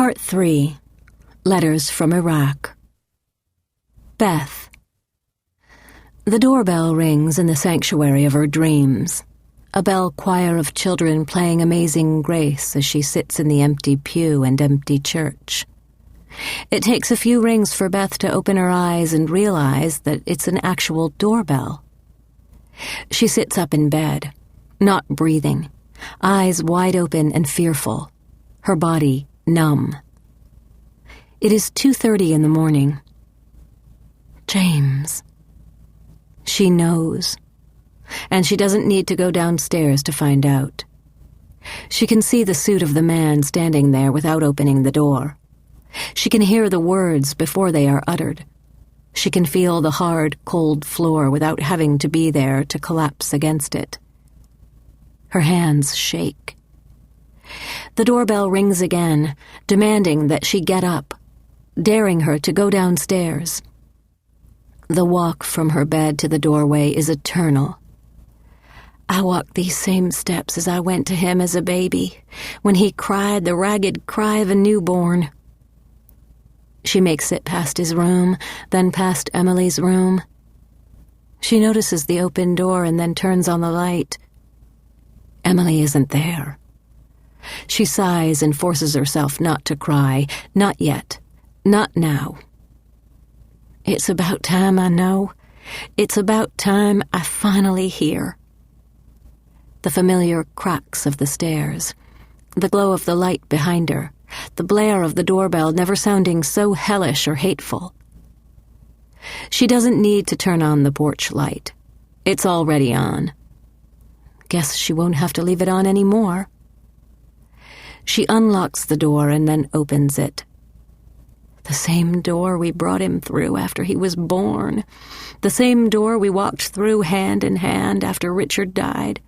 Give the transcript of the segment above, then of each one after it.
Part 3. Letters from Iraq. Beth. The doorbell rings in the sanctuary of her dreams, a bell choir of children playing Amazing Grace as she sits in the empty pew and empty church. It takes a few rings for Beth to open her eyes and realize that it's an actual doorbell. She sits up in bed, not breathing, eyes wide open and fearful, her body numb. It is 2:30 in the morning. James. She knows. And she doesn't need to go downstairs to find out. She can see the suit of the man standing there without opening the door. She can hear the words before they are uttered. She can feel the hard, cold floor without having to be there to collapse against it. Her hands shake. The doorbell rings again, demanding that she get up, daring her to go downstairs. The walk from her bed to the doorway is eternal. I walk these same steps as I went to him as a baby, when he cried the ragged cry of a newborn. She makes it past his room, then past Emily's room. She notices the open door and then turns on the light. Emily isn't there. She sighs and forces herself not to cry. Not yet. Not now. It's about time I know. It's about time I finally hear. The familiar cracks of the stairs, the glow of the light behind her, the blare of the doorbell never sounding so hellish or hateful. She doesn't need to turn on the porch light. It's already on. Guess she won't have to leave it on anymore. She unlocks the door and then opens it. The same door we brought him through after he was born. The same door we walked through hand in hand after Richard died.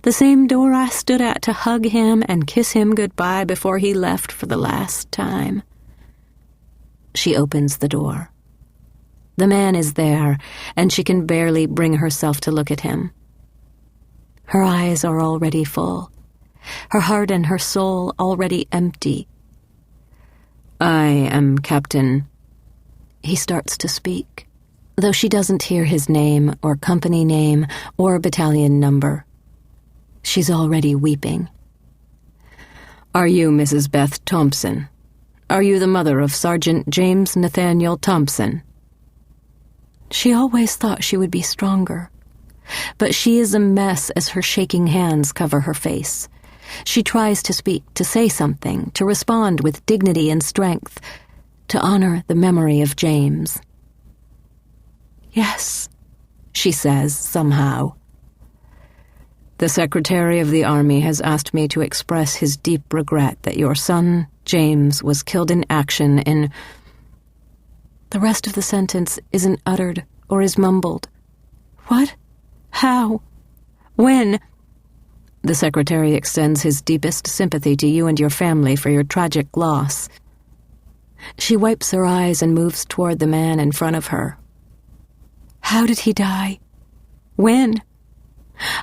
The same door I stood at to hug him and kiss him goodbye before he left for the last time. She opens the door. The man is there, and she can barely bring herself to look at him. Her eyes are already full, her heart and her soul already empty. I am Captain. He starts to speak, though she doesn't hear his name or company name or battalion number. She's already weeping. Are you Mrs. Beth Thompson? Are you the mother of Sergeant James Nathaniel Thompson? She always thought she would be stronger, but she is a mess as her shaking hands cover her face. She tries to speak, to say something, to respond with dignity and strength, to honor the memory of James. Yes, she says somehow. The Secretary of the Army has asked me to express his deep regret that your son, James, was killed in action in... The rest of the sentence isn't uttered or is mumbled. What? How? When? The Secretary extends his deepest sympathy to you and your family for your tragic loss. She wipes her eyes and moves toward the man in front of her. How did he die? When?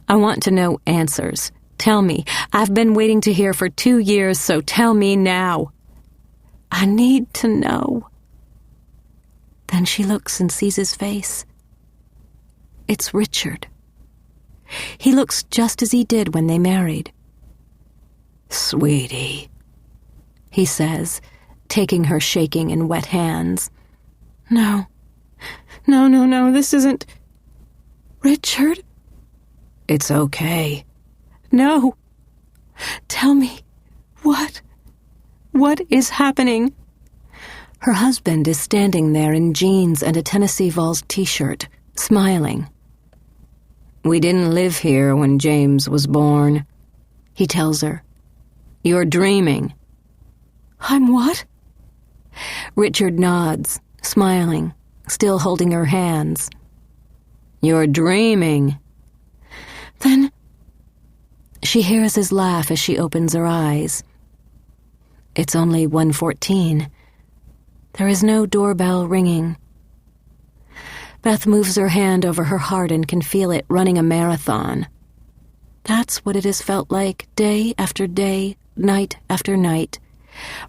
I want to know answers. Tell me. I've been waiting to hear for 2 years, so tell me now. I need to know. Then she looks and sees his face. It's Richard. He looks just as he did when they married. Sweetie, he says, taking her shaking and wet hands. No, this isn't... Richard? It's okay. No. Tell me, what is happening? Her husband is standing there in jeans and a Tennessee Vols t-shirt, smiling. We didn't live here when James was born, he tells her. You're dreaming. I'm what? Richard nods, smiling, still holding her hands. You're dreaming. Then she hears his laugh as she opens her eyes. It's only 1:14. There is no doorbell ringing. Beth moves her hand over her heart and can feel it running a marathon. That's what it has felt like day after day, night after night,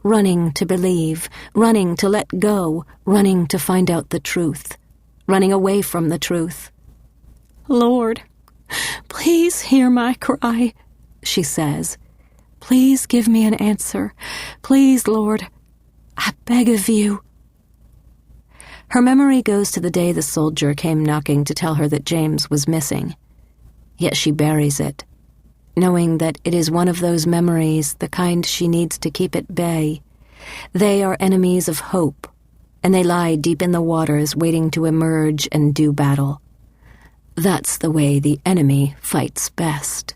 running to believe, running to let go, running to find out the truth, running away from the truth. "Lord, please hear my cry," she says. "Please give me an answer. Please, Lord, I beg of you." Her memory goes to the day the soldier came knocking to tell her that James was missing. Yet she buries it, knowing that it is one of those memories, the kind she needs to keep at bay. They are enemies of hope, and they lie deep in the waters waiting to emerge and do battle. That's the way the enemy fights best.